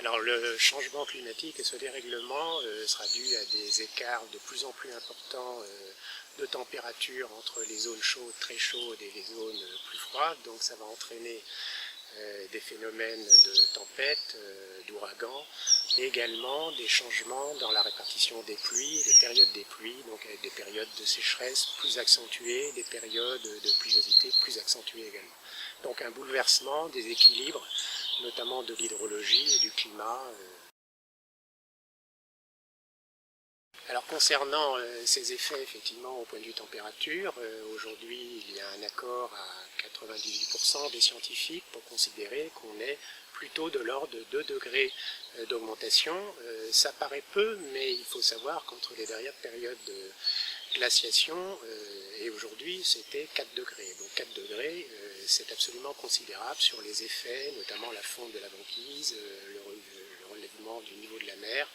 Alors le changement climatique et ce dérèglement sera dû à des écarts de plus en plus importants de température entre les zones chaudes, très chaudes et les zones plus froides. Donc ça va entraîner des phénomènes de tempêtes, d'ouragans, et également des changements dans la répartition des pluies, des périodes des pluies, donc avec des périodes de sécheresse plus accentuées, des périodes de pluviosité plus accentuées également. Donc un bouleversement des équilibres, notamment de l'hydrologie et du climat. Alors concernant ces effets, effectivement, au point de vue température, aujourd'hui il y a un accord à 98% des scientifiques pour considérer qu'on est plutôt de l'ordre de 2 degrés d'augmentation. Ça paraît peu, mais il faut savoir qu'entre les dernières périodes de glaciation et aujourd'hui c'était 4 degrés. Donc 4 degrés, c'est absolument considérable sur les effets, notamment la fonte de la banquise, le relèvement du niveau de la mer.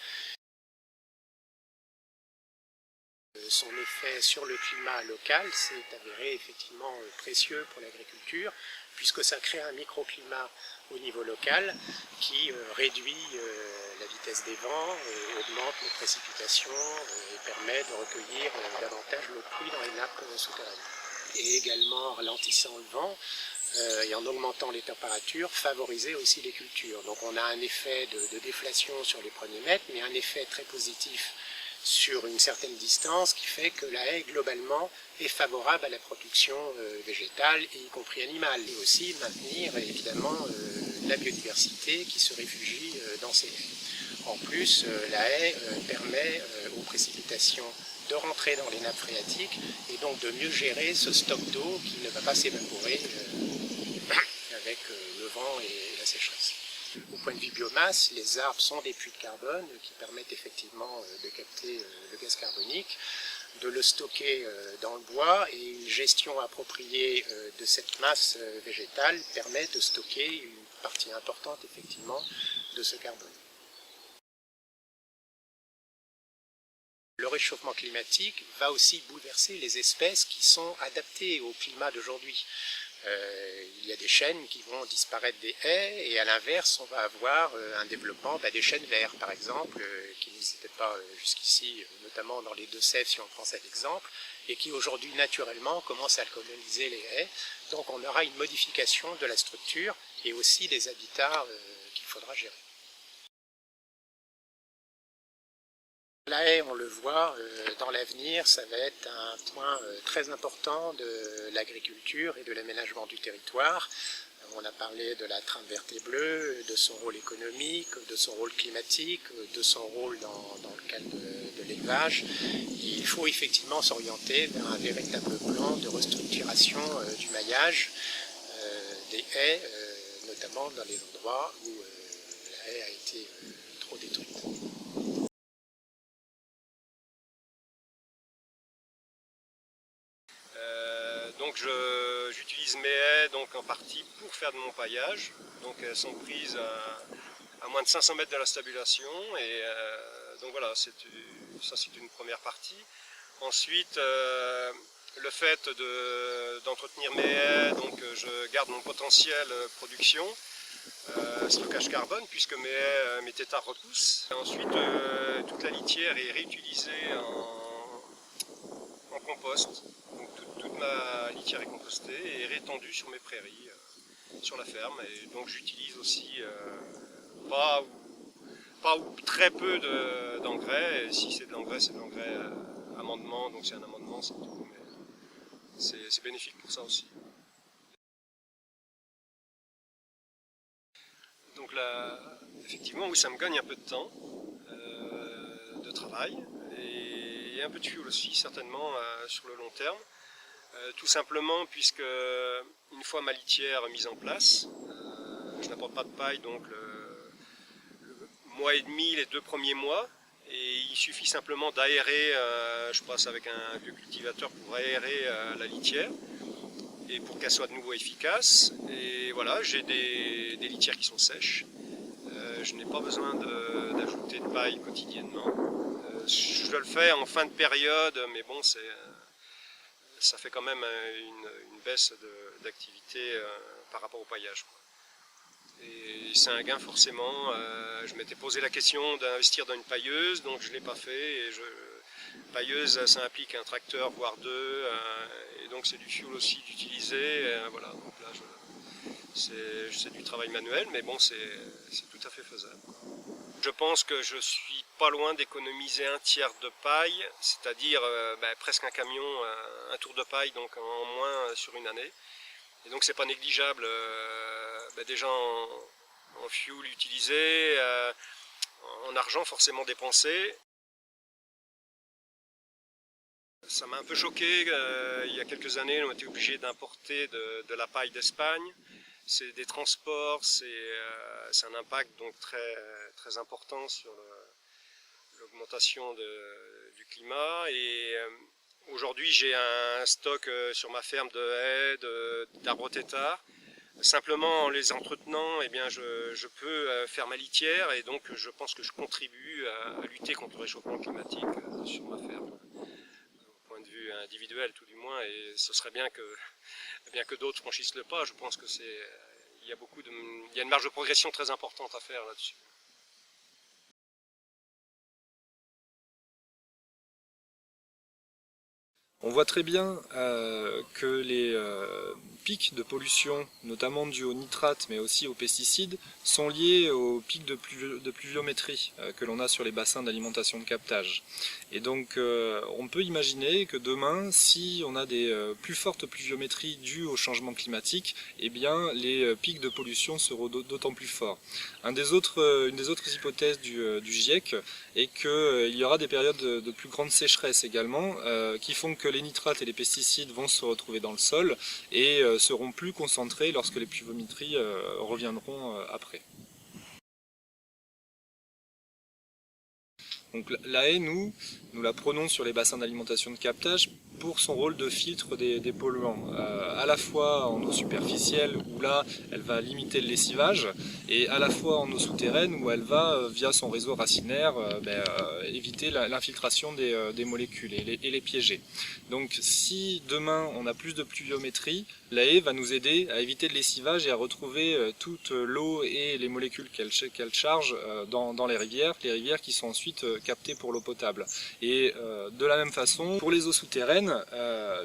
Son effet sur le climat local s'est avéré effectivement précieux pour l'agriculture, puisque ça crée un microclimat au niveau local qui réduit la vitesse des vents, augmente les précipitations et permet de recueillir davantage l'eau de pluie dans les nappes souterraines. Et également, en ralentissant le vent et en augmentant les températures, favoriser aussi les cultures. Donc on a un effet de déflation sur les premiers mètres, mais un effet très positif sur une certaine distance qui fait que la haie globalement est favorable à la production végétale et y compris animale, et aussi maintenir évidemment la biodiversité qui se réfugie dans ces haies. En plus, la haie permet aux précipitations de rentrer dans les nappes phréatiques et donc de mieux gérer ce stock d'eau qui ne va pas s'évaporer avec le vent et la sécheresse. Au point de vue biomasse, les arbres sont des puits de carbone qui permettent effectivement de capter le gaz carbonique, de le stocker dans le bois, et une gestion appropriée de cette masse végétale permet de stocker une partie importante effectivement de ce carbone. Le réchauffement climatique va aussi bouleverser les espèces qui sont adaptées au climat d'aujourd'hui. Il y a des chênes qui vont disparaître des haies, et à l'inverse on va avoir un développement des chênes verts par exemple, qui n'existaient pas jusqu'ici, notamment dans les Deux-Sèvres si on prend cet exemple, et qui aujourd'hui naturellement commencent à coloniser les haies. Donc on aura une modification de la structure et aussi des habitats qu'il faudra gérer. La haie, on le voit, dans l'avenir, ça va être un point très important de l'agriculture et de l'aménagement du territoire. On a parlé de la trame verte et bleue, de son rôle économique, de son rôle climatique, de son rôle dans le cadre de l'élevage. Il faut effectivement s'orienter vers un véritable plan de restructuration du maillage des haies, notamment dans les endroits où la haie a été trop détruite. Donc j'utilise mes haies en partie pour faire de mon paillage. Donc elles sont prises à moins de 500 mètres de la stabulation. Et donc voilà, ça c'est une première partie. Ensuite, le fait d'entretenir mes haies, donc je garde mon potentiel production, stockage carbone, puisque mes têtards repoussent. Et ensuite, toute la litière est réutilisée en compost. Donc toute ma litière est compostée et rétendue sur mes prairies, sur la ferme. Et donc j'utilise aussi pas ou très peu d'engrais. Si c'est de l'engrais, c'est de l'engrais amendement, donc c'est un amendement, c'est tout. Mais c'est bénéfique pour ça aussi. Donc là, effectivement, oui, ça me gagne un peu de temps de travail et un peu de fuel aussi, certainement, sur le long terme. Tout simplement puisque une fois ma litière mise en place, je n'apporte pas de paille donc le mois et demi, les 2 premiers mois, et il suffit simplement d'aérer, je passe avec un vieux cultivateur pour aérer la litière et pour qu'elle soit de nouveau efficace. Et voilà, j'ai des litières qui sont sèches. Je n'ai pas besoin d'ajouter de paille quotidiennement. Je le fais en fin de période, mais bon, ça fait quand même une baisse d'activité par rapport au paillage, quoi. Et c'est un gain forcément. Je m'étais posé la question d'investir dans une pailleuse, donc je ne l'ai pas fait. Pailleuse, ça implique un tracteur, voire deux, et donc c'est du fuel aussi d'utiliser. Voilà, donc là, c'est du travail manuel, mais bon, c'est tout à fait faisable. Je pense que je suis pas loin d'économiser un tiers de paille, c'est-à-dire presque un camion, un tour de paille donc en moins sur une année. Et donc c'est pas négligeable déjà en fuel utilisé, en argent forcément dépensé. Ça m'a un peu choqué, il y a quelques années on était obligé d'importer de la paille d'Espagne. C'est des transports, c'est un impact donc très important sur l'augmentation du climat. Et aujourd'hui j'ai un stock sur ma ferme de haies, d'arbres têtards. Simplement en les entretenant, eh bien, je peux faire ma litière et donc je pense que je contribue à lutter contre le réchauffement climatique sur ma ferme. Au point de vue individuel tout du moins, et ce serait bien que d'autres franchissent le pas. Je pense que il y a une marge de progression très importante à faire là-dessus. On voit très bien que les pics de pollution, notamment dus aux nitrates mais aussi aux pesticides, sont liés aux pics de pluviométrie que l'on a sur les bassins d'alimentation de captage. Et donc on peut imaginer que demain, si on a des plus fortes pluviométries dues au changement climatique, eh bien les pics de pollution seront d'autant plus forts. Une des autres hypothèses du GIEC est qu'il y aura des périodes de plus grande sécheresse également, qui font que les nitrates et les pesticides vont se retrouver dans le sol et seront plus concentrés lorsque les pluviométries reviendront après. Donc la haie, nous la prenons sur les bassins d'alimentation de captage pour son rôle de filtre des polluants, à la fois en eau superficielle où là elle va limiter le lessivage, et à la fois en eau souterraine où elle va, via son réseau racinaire, éviter l'infiltration des molécules et les piéger. Donc si demain on a plus de pluviométrie, la haie va nous aider à éviter le lessivage et à retrouver toute l'eau et les molécules qu'elle charge dans les rivières qui sont ensuite captées pour l'eau potable. Et de la même façon, pour les eaux souterraines,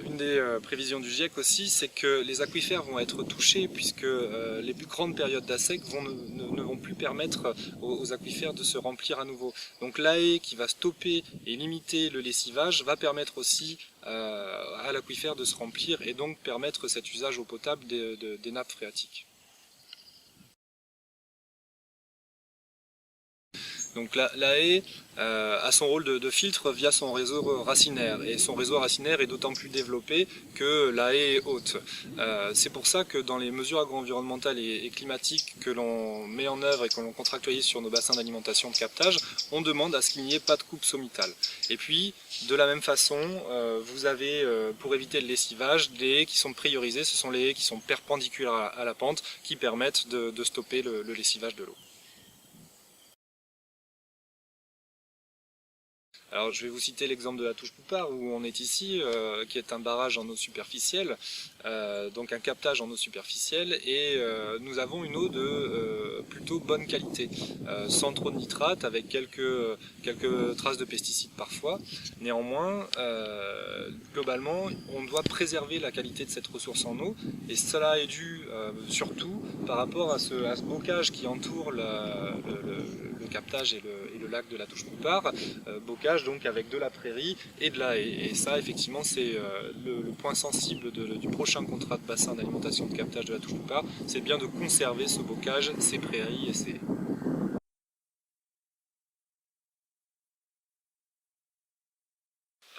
une des prévisions du GIEC aussi, c'est que les aquifères vont être touchés puisque les plus grandes périodes d'assec ne vont plus permettre aux aquifères de se remplir à nouveau. Donc la haie qui va stopper et limiter le lessivage va permettre aussi à l'aquifère de se remplir et donc permettre cet usage eau potable des nappes phréatiques. Donc la haie a son rôle de filtre via son réseau racinaire, et son réseau racinaire est d'autant plus développé que la haie est haute. C'est pour ça que dans les mesures agro-environnementales et climatiques que l'on met en œuvre et que l'on contractualise sur nos bassins d'alimentation de captage, on demande à ce qu'il n'y ait pas de coupe sommitale. Et puis, de la même façon, vous avez, pour éviter le lessivage, des haies qui sont priorisées, ce sont les haies qui sont perpendiculaires à la pente, qui permettent de stopper le lessivage de l'eau. Alors je vais vous citer l'exemple de la Touche-Poupart où on est ici, qui est un barrage en eau superficielle, donc un captage en eau superficielle, et nous avons une eau de plutôt bonne qualité, sans trop de nitrate, avec quelques traces de pesticides parfois. Néanmoins, globalement, on doit préserver la qualité de cette ressource en eau, et cela est dû surtout par rapport à ce bocage qui entoure le captage et le lac de la Touche-Poupart, bocage donc avec de la prairie et de la haie. Et ça, effectivement, c'est le point sensible du prochain contrat de bassin d'alimentation de captage de la Touche-Poupart, c'est bien de conserver ce bocage, ces prairies et ces...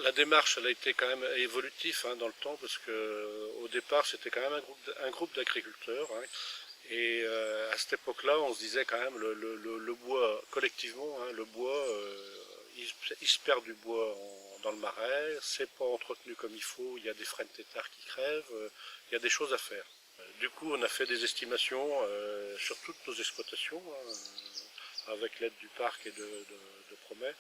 La démarche, elle a été quand même évolutive dans le temps, parce que au départ, c'était quand même un groupe d'agriculteurs. Et à cette époque-là, on se disait quand même le bois, collectivement, le bois, il se perd du bois dans le marais, c'est pas entretenu comme il faut, il y a des frênes têtards qui crèvent, il y a des choses à faire. Du coup, on a fait des estimations sur toutes nos exploitations, avec l'aide du parc et de Promet.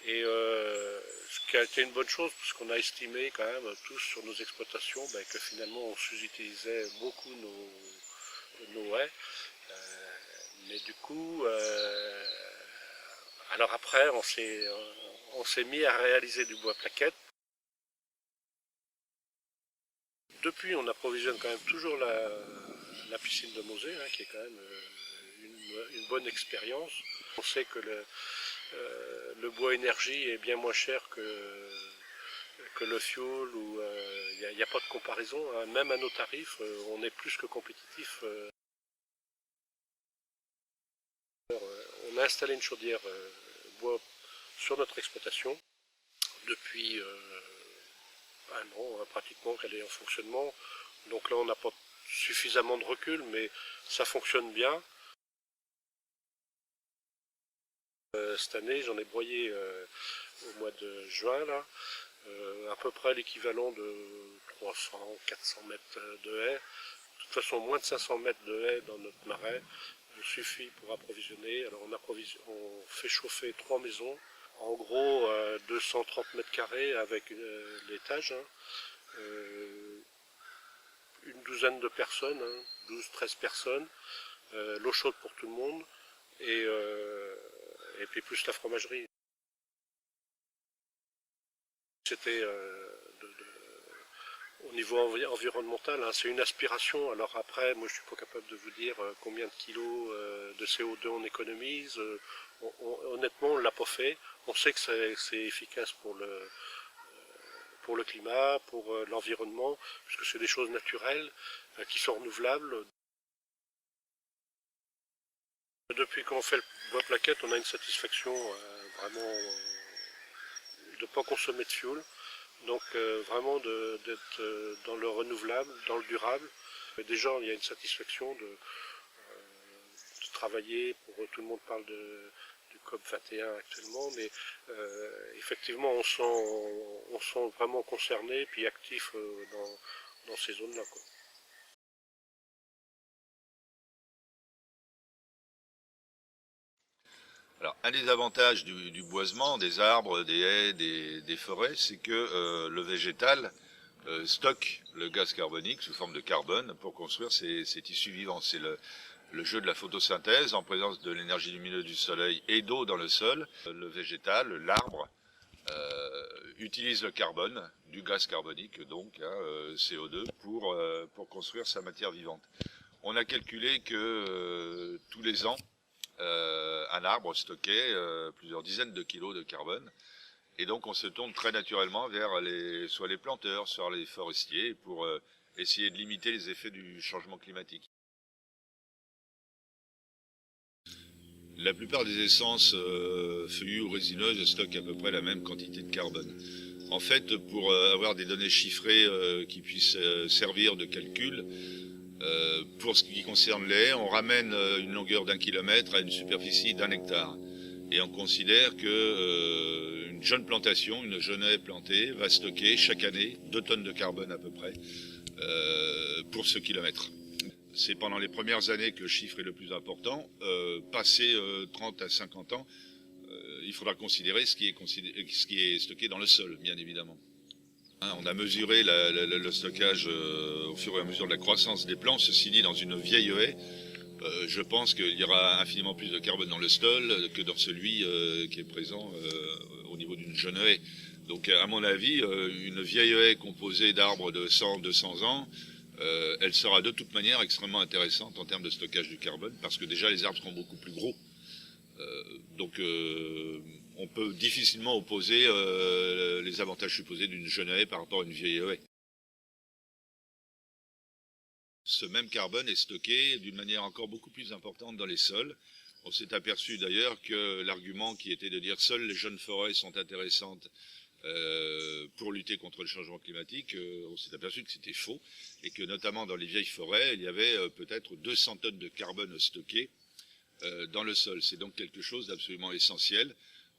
Et ce qui a été une bonne chose, parce qu'on a estimé quand même tous sur nos exploitations que finalement on sous-utilisait beaucoup nos haies. Mais du coup, alors après, on s'est mis à réaliser du bois plaquette. Depuis, on approvisionne quand même toujours la piscine de Mosée, hein, qui est quand même une bonne expérience. On sait que le bois énergie est bien moins cher que le fuel, où il n'y a pas de comparaison, hein. Même à nos tarifs, on est plus que compétitif. On a installé une chaudière bois sur notre exploitation depuis un an, hein, pratiquement, qu'elle est en fonctionnement. Donc là, on n'a pas suffisamment de recul, mais ça fonctionne bien. Cette année, j'en ai broyé au mois de juin, là, à peu près l'équivalent de 300-400 mètres de haies. De toute façon, moins de 500 mètres de haies dans notre marais suffit pour approvisionner. Alors on fait chauffer 3 maisons, en gros 230 mètres carrés avec l'étage, hein, une douzaine de personnes, hein, 12-13 personnes, l'eau chaude pour tout le monde, et puis plus la fromagerie. C'était au niveau environnemental, hein, c'est une aspiration. Alors après, moi je suis pas capable de vous dire combien de kilos de CO2 on économise. Honnêtement, on l'a pas fait. On sait que c'est efficace pour le climat, pour l'environnement, puisque c'est des choses naturelles qui sont renouvelables. Depuis qu'on fait le bois plaquette, on a une satisfaction vraiment de ne pas consommer de fuel. Donc vraiment d'être dans le renouvelable, dans le durable. Déjà, il y a une satisfaction de travailler, tout le monde parle du COP21 actuellement, mais effectivement on sent vraiment concerné puis actif dans ces zones-là, quoi. Alors, un des avantages du boisement, des arbres, des haies, des forêts, c'est que le végétal stocke le gaz carbonique sous forme de carbone pour construire ces tissus vivants. C'est le jeu de la photosynthèse en présence de l'énergie lumineuse du soleil et d'eau dans le sol. Le végétal, l'arbre, utilise le carbone, du gaz carbonique donc, hein, CO2, pour construire sa matière vivante. On a calculé que tous les ans, un arbre stockait plusieurs dizaines de kilos de carbone. Et donc on se tourne très naturellement vers soit les planteurs, soit les forestiers pour essayer de limiter les effets du changement climatique. La plupart des essences feuillues ou résineuses stockent à peu près la même quantité de carbone. En fait, pour avoir des données chiffrées qui puissent servir de calcul, pour ce qui concerne les haies, on ramène une longueur d'1 kilomètre à une superficie d'1 hectare. Et on considère que une jeune plantation, une jeune haie plantée, va stocker chaque année 2 tonnes de carbone à peu près pour ce kilomètre. C'est pendant les premières années que le chiffre est le plus important. Passé 30 à 50 ans, il faudra considérer ce qui est stocké dans le sol, bien évidemment. On a mesuré le stockage au fur et à mesure de la croissance des plants. Ceci dit, dans une vieille haie, je pense qu'il y aura infiniment plus de carbone dans le sol que dans celui qui est présent au niveau d'une jeune haie. Donc à mon avis, une vieille haie composée d'arbres de 100-200 ans, elle sera de toute manière extrêmement intéressante en termes de stockage du carbone, parce que déjà les arbres seront beaucoup plus gros. Donc on peut difficilement opposer les avantages supposés d'une jeune haie par rapport à une vieille haie. Ce même carbone est stocké d'une manière encore beaucoup plus importante dans les sols. On s'est aperçu d'ailleurs que l'argument qui était de dire seules les jeunes forêts sont intéressantes pour lutter contre le changement climatique, on s'est aperçu que c'était faux, et que notamment dans les vieilles forêts, il y avait peut-être 200 tonnes de carbone stocké dans le sol. C'est donc quelque chose d'absolument essentiel.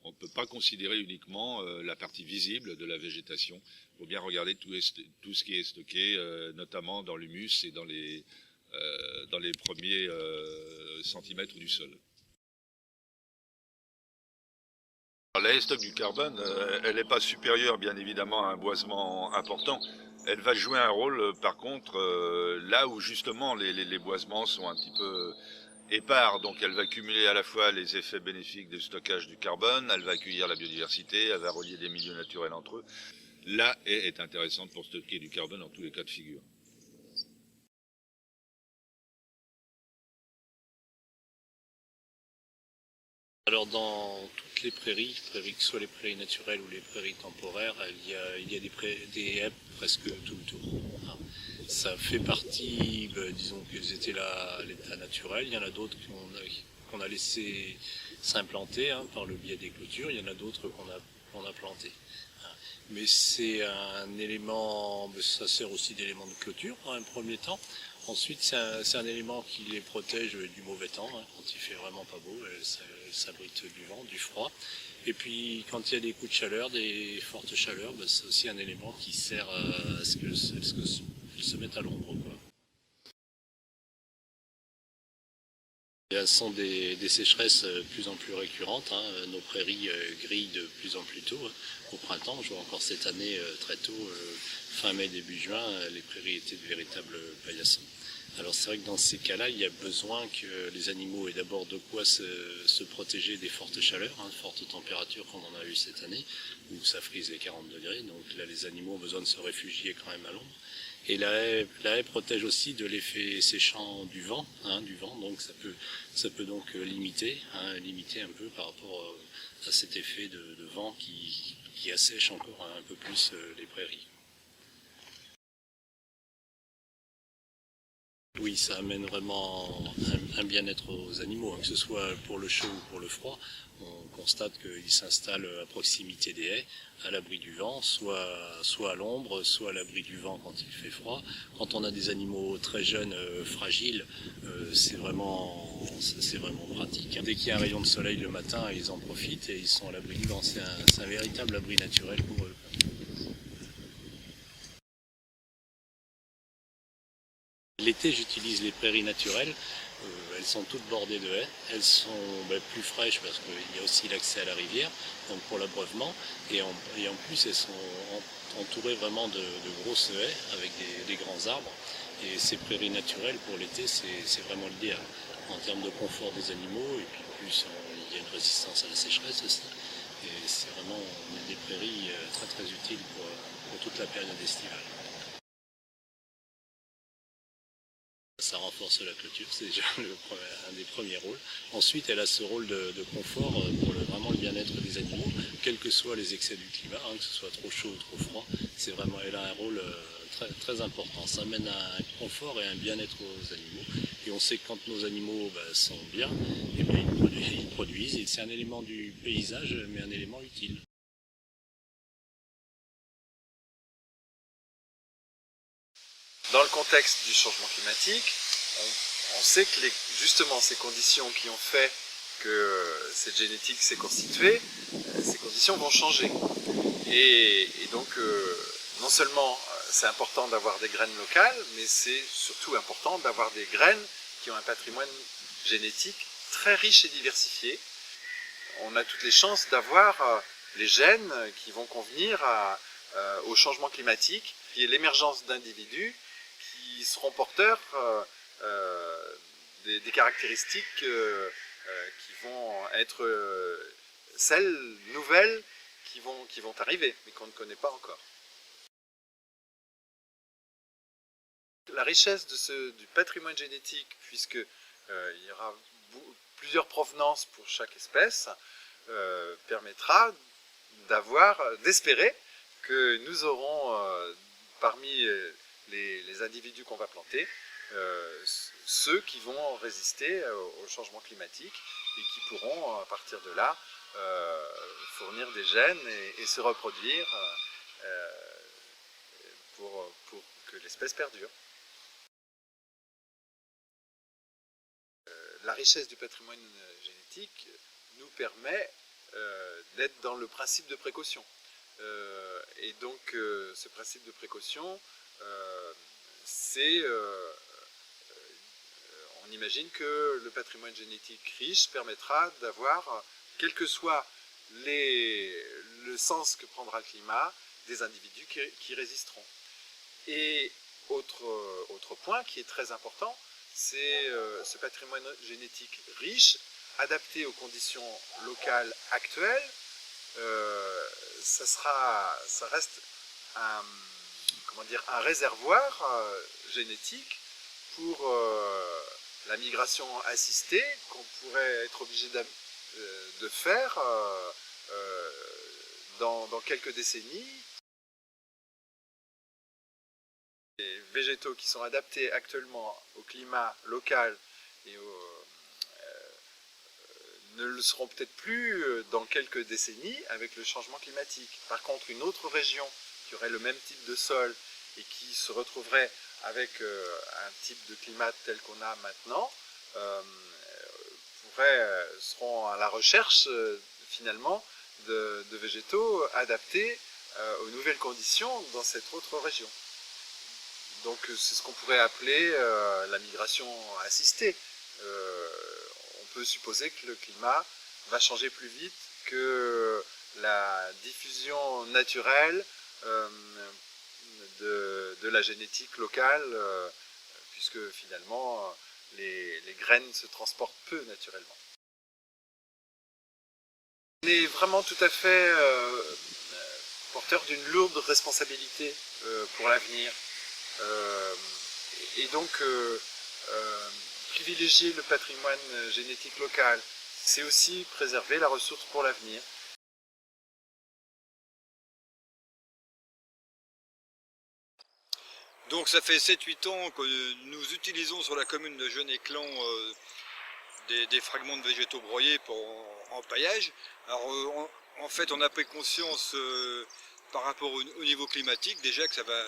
On ne peut pas considérer uniquement la partie visible de la végétation. Il faut bien regarder tout ce qui est stocké, notamment dans l'humus et dans les premiers centimètres du sol. La haie stocke du carbone, elle n'est pas supérieure bien évidemment à un boisement important. Elle va jouer un rôle par contre là où justement les boisements sont un petit peu épars, donc elle va cumuler à la fois les effets bénéfiques du stockage du carbone, elle va accueillir la biodiversité, elle va relier des milieux naturels entre eux. La haie est intéressante pour stocker du carbone dans tous les cas de figure. Alors dans toutes les prairies, que ce soit les prairies naturelles ou les prairies temporaires, il y a des haies presque tout le tour. Ça fait partie, disons qu'elles étaient là à l'état naturel. Il y en a d'autres qu'on a laissé s'implanter par le biais des clôtures. Il y en a d'autres qu'on a plantées. Mais c'est un élément, ça sert aussi d'élément de clôture en un premier temps. Ensuite, c'est un élément qui les protège du mauvais temps. Quand il fait vraiment pas beau, elles s'abritent du vent, du froid. Et puis, quand il y a des coups de chaleur, des fortes chaleurs, c'est aussi un élément qui sert à ce qu'elles se mettent à l'ombre, quoi. Elles sont des sécheresses de plus en plus récurrentes. Nos prairies grillent de plus en plus tôt. Au printemps, je vois encore cette année très tôt, fin mai, début juin, les prairies étaient de véritables paillassons. Alors c'est vrai que dans ces cas-là, il y a besoin que les animaux aient d'abord de quoi se protéger des fortes chaleurs, fortes températures comme on a eu cette année, où ça frise les 40 degrés. Donc là, les animaux ont besoin de se réfugier quand même à l'ombre. Et la haie protège aussi de l'effet séchant du vent, donc ça peut donc limiter un peu par rapport à cet effet de vent qui assèche encore un peu plus les prairies. Oui, ça amène vraiment un bien-être aux animaux, que ce soit pour le chaud ou pour le froid. On constate qu'ils s'installent à proximité des haies, à l'abri du vent, soit à l'ombre, soit à l'abri du vent quand il fait froid. Quand on a des animaux très jeunes, fragiles, c'est vraiment pratique. Dès qu'il y a un rayon de soleil le matin, ils en profitent et ils sont à l'abri du vent. C'est un véritable abri naturel pour eux. L'été, j'utilise les prairies naturelles. Elles sont toutes bordées de haies. Elles sont plus fraîches parce qu'il y a aussi l'accès à la rivière, donc pour l'abreuvement. Et en plus, elles sont entourées vraiment de grosses haies avec des grands arbres. Et ces prairies naturelles, pour l'été, c'est vraiment l'idéal. En termes de confort des animaux, et puis plus, il y a une résistance à la sécheresse aussi. Et c'est vraiment des prairies très très utiles pour toute la période estivale. Ça renforce la clôture, c'est déjà un des premiers rôles. Ensuite, elle a ce rôle de confort pour vraiment le bien-être des animaux, quels que soient les excès du climat, que ce soit trop chaud ou trop froid. Elle a un rôle très, très important. Ça amène un confort et un bien-être aux animaux. Et on sait que quand nos animaux sont bien, et bien ils produisent. Et c'est un élément du paysage, mais un élément utile. Dans le contexte du changement climatique, on sait que justement ces conditions qui ont fait que cette génétique s'est constituée, ces conditions vont changer. Et donc, non seulement c'est important d'avoir des graines locales, mais c'est surtout important d'avoir des graines qui ont un patrimoine génétique très riche et diversifié. On a toutes les chances d'avoir les gènes qui vont convenir au changement climatique et l'émergence d'individus qui seront porteurs des caractéristiques qui vont être celles nouvelles qui vont arriver, mais qu'on ne connaît pas encore. La richesse du patrimoine génétique, puisqu'il y aura plusieurs provenances pour chaque espèce, permettra d'espérer que nous aurons parmi les individus qu'on va planter, ceux qui vont résister au changement climatique et qui pourront, à partir de là, fournir des gènes et se reproduire pour que l'espèce perdure. La richesse du patrimoine génétique nous permet d'être dans le principe de précaution. Et donc, ce principe de précaution, on imagine que le patrimoine génétique riche permettra d'avoir, quel que soit le sens que prendra le climat, des individus qui résisteront. Et autre point qui est très important, c'est ce patrimoine génétique riche, adapté aux conditions locales actuelles. Ça reste un réservoir génétique pour la migration assistée qu'on pourrait être obligé de faire dans quelques décennies. Les végétaux qui sont adaptés actuellement au climat local et ne le seront peut-être plus dans quelques décennies avec le changement climatique. Par contre, une autre région qui aurait le même type de sol et qui se retrouverait avec un type de climat tel qu'on a maintenant, seront à la recherche finalement de végétaux adaptés aux nouvelles conditions dans cette autre région. Donc c'est ce qu'on pourrait appeler la migration assistée. On peut supposer que le climat va changer plus vite que la diffusion naturelle de la génétique locale, puisque finalement les graines se transportent peu naturellement. On est vraiment tout à fait porteur d'une lourde responsabilité pour l'avenir. Et donc privilégier le patrimoine génétique local, c'est aussi préserver la ressource pour l'avenir. Donc ça fait 7-8 ans que nous utilisons sur la commune de Jeunet-Clan des fragments de végétaux broyés en paillage. Alors en fait on a pris conscience par rapport au niveau climatique déjà que ça va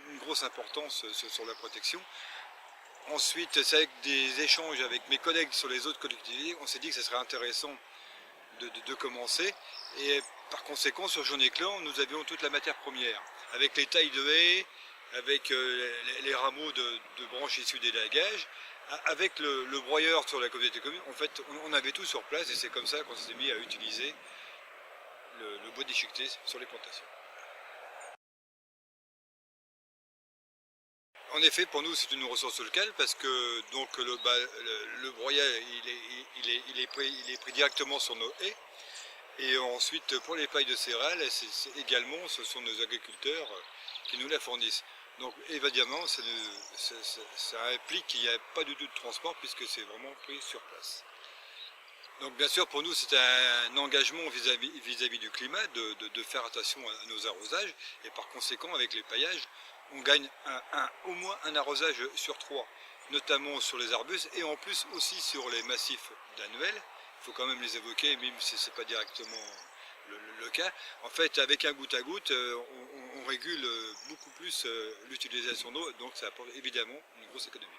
une grosse importance sur la protection. Ensuite, c'est avec des échanges avec mes collègues sur les autres collectivités, on s'est dit que ce serait intéressant de commencer. Et par conséquent, sur Jeunet-Clan, nous avions toute la matière première, avec les tailles de haies, avec les rameaux de branches issues d'élagage, avec le broyeur sur la communauté commune. En fait, on avait tout sur place et c'est comme ça qu'on s'est mis à utiliser le bois déchiqueté sur les plantations. En effet, pour nous, c'est une ressource locale parce que donc, le broyat il est pris directement sur nos haies. Et ensuite, pour les pailles de céréales, également, ce sont nos agriculteurs qui nous la fournissent. Donc, évidemment, ça implique qu'il n'y a pas du tout de transport puisque c'est vraiment pris sur place. Donc, bien sûr, pour nous, c'est un engagement vis-à-vis du climat de faire attention à nos arrosages. Et par conséquent, avec les paillages, on gagne au moins un arrosage sur 3, notamment sur les arbustes et en plus aussi sur les massifs d'annuels. Il faut quand même les évoquer, même si ce n'est pas directement le cas. En fait, avec un goutte à goutte, on régule beaucoup plus l'utilisation d'eau, donc ça apporte évidemment une grosse économie.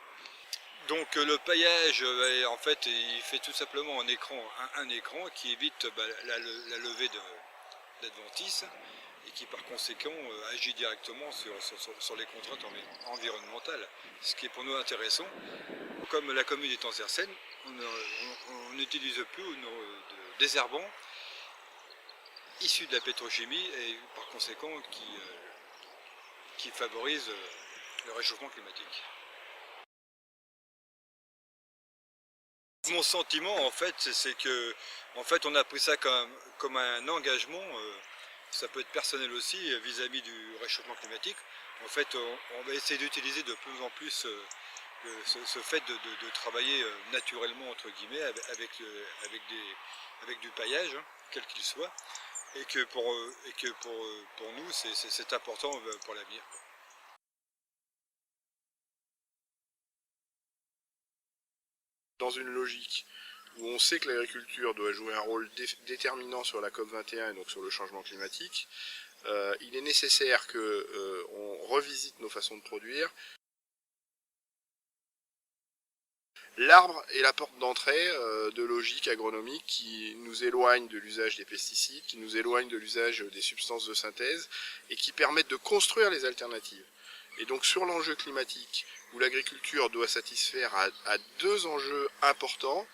Donc le paillage, en fait, il fait tout simplement un écran qui évite la levée d'adventices et qui par conséquent agit directement sur les contraintes environnementales. Ce qui est pour nous intéressant, comme la commune est en Cercène, on n'utilise plus de désherbants issus de la pétrochimie et par conséquent qui favorisent le réchauffement climatique. Mon sentiment en fait, c'est que on a pris ça comme un engagement. Ça peut être personnel aussi vis-à-vis du réchauffement climatique. En fait, on va essayer d'utiliser de plus en plus ce fait de travailler naturellement entre guillemets avec du paillage, hein, quel qu'il soit, et que pour nous c'est important pour l'avenir. Dans une logique où on sait que l'agriculture doit jouer un rôle déterminant sur la COP21 et donc sur le changement climatique, il est nécessaire qu'on revisite nos façons de produire. L'arbre est la porte d'entrée de logiques agronomiques qui nous éloignent de l'usage des pesticides, qui nous éloignent de l'usage des substances de synthèse et qui permettent de construire les alternatives. Et donc sur l'enjeu climatique, où l'agriculture doit satisfaire à deux enjeux importants,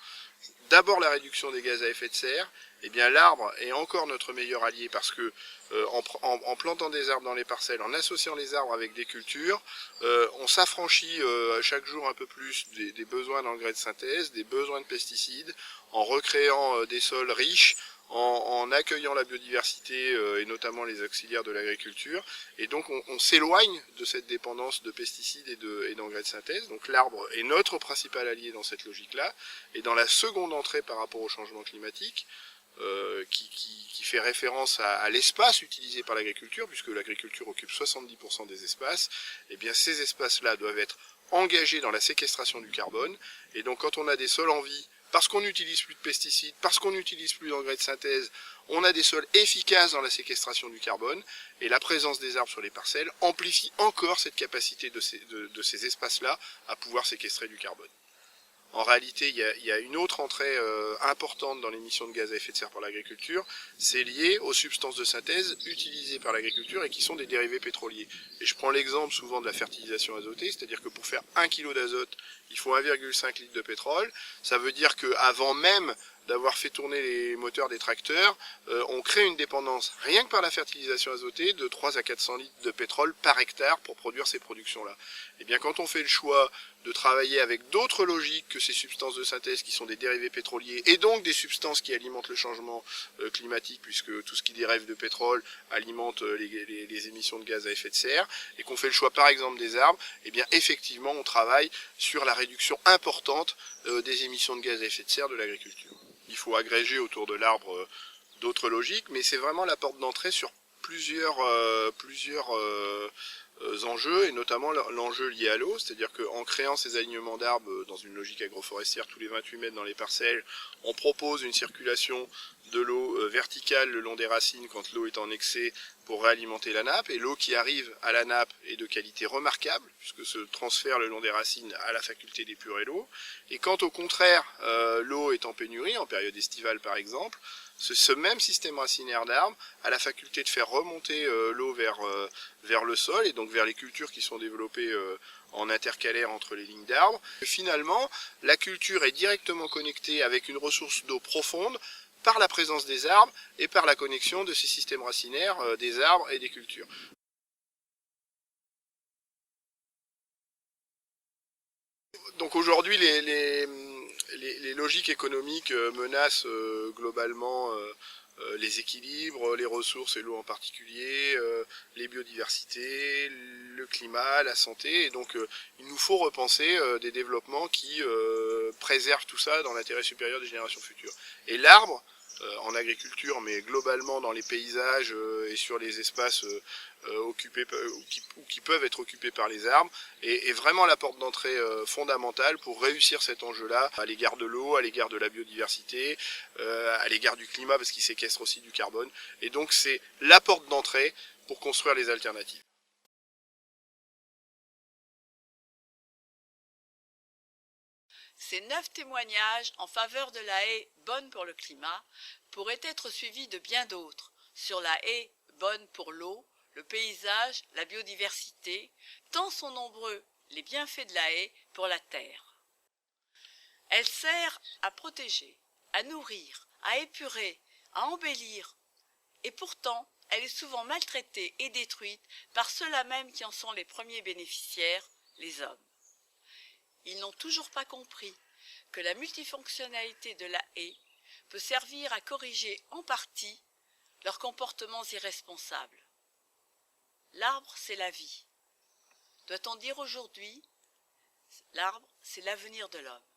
d'abord la réduction des gaz à effet de serre, eh bien l'arbre est encore notre meilleur allié parce que en plantant des arbres dans les parcelles, en associant les arbres avec des cultures, on s'affranchit chaque jour un peu plus des besoins d'engrais de synthèse, des besoins de pesticides, en recréant des sols riches, en accueillant la biodiversité et notamment les auxiliaires de l'agriculture. Et donc on s'éloigne de cette dépendance de pesticides et d'engrais de synthèse. Donc l'arbre est notre principal allié dans cette logique-là. Et dans la seconde entrée par rapport au changement climatique, qui fait référence à l'espace utilisé par l'agriculture, puisque l'agriculture occupe 70% des espaces, et bien ces espaces-là doivent être engagés dans la séquestration du carbone. Et donc quand on a des sols en vie, parce qu'on n'utilise plus de pesticides, parce qu'on n'utilise plus d'engrais de synthèse, on a des sols efficaces dans la séquestration du carbone, et la présence des arbres sur les parcelles amplifie encore cette capacité de ces espaces-là à pouvoir séquestrer du carbone. En réalité, il y a une autre entrée importante dans l'émission de gaz à effet de serre par l'agriculture, c'est lié aux substances de synthèse utilisées par l'agriculture et qui sont des dérivés pétroliers. Et je prends l'exemple souvent de la fertilisation azotée, c'est-à-dire que pour faire 1 kg d'azote, il faut 1,5 litre de pétrole. Ça veut dire qu'avant même d'avoir fait tourner les moteurs des tracteurs, on crée une dépendance, rien que par la fertilisation azotée, de 3 à 400 litres de pétrole par hectare pour produire ces productions-là. Et bien quand on fait le choix de travailler avec d'autres logiques que ces substances de synthèse qui sont des dérivés pétroliers et donc des substances qui alimentent le changement climatique, puisque tout ce qui dérive de pétrole alimente les émissions de gaz à effet de serre, et qu'on fait le choix par exemple des arbres, et bien effectivement on travaille sur la réduction importante des émissions de gaz à effet de serre de l'agriculture. Il faut agréger autour de l'arbre d'autres logiques, mais c'est vraiment la porte d'entrée sur plusieurs enjeux, et notamment l'enjeu lié à l'eau, c'est-à-dire qu'en créant ces alignements d'arbres dans une logique agroforestière tous les 28 mètres dans les parcelles, on propose une circulation de l'eau verticale le long des racines quand l'eau est en excès pour réalimenter la nappe, et l'eau qui arrive à la nappe est de qualité remarquable, puisque ce transfert le long des racines a la faculté d'épurer l'eau, et quand au contraire l'eau est en pénurie, en période estivale par exemple, ce même système racinaire d'arbres a la faculté de faire remonter l'eau vers le sol, et donc vers les cultures qui sont développées en intercalaire entre les lignes d'arbres. Finalement, la culture est directement connectée avec une ressource d'eau profonde par la présence des arbres et par la connexion de ces systèmes racinaires des arbres et des cultures. Donc aujourd'hui, les logiques économiques menacent globalement les équilibres, les ressources et l'eau en particulier, les biodiversités, le climat, la santé. Et donc il nous faut repenser des développements qui préservent tout ça dans l'intérêt supérieur des générations futures. Et l'arbre, en agriculture, mais globalement dans les paysages et sur les espaces occupés ou qui peuvent être occupés par les arbres, est vraiment la porte d'entrée fondamentale pour réussir cet enjeu-là, à l'égard de l'eau, à l'égard de la biodiversité, à l'égard du climat, parce qu'il séquestre aussi du carbone. Et donc c'est la porte d'entrée pour construire les alternatives. Ces 9 témoignages en faveur de la haie bonne pour le climat pourraient être suivis de bien d'autres sur la haie bonne pour l'eau, le paysage, la biodiversité, tant sont nombreux les bienfaits de la haie pour la terre. Elle sert à protéger, à nourrir, à épurer, à embellir, et pourtant elle est souvent maltraitée et détruite par ceux-là même qui en sont les premiers bénéficiaires, les hommes. Ils n'ont toujours pas compris que la multifonctionnalité de la haie peut servir à corriger en partie leurs comportements irresponsables. L'arbre, c'est la vie. Doit-on dire aujourd'hui, l'arbre, c'est l'avenir de l'homme.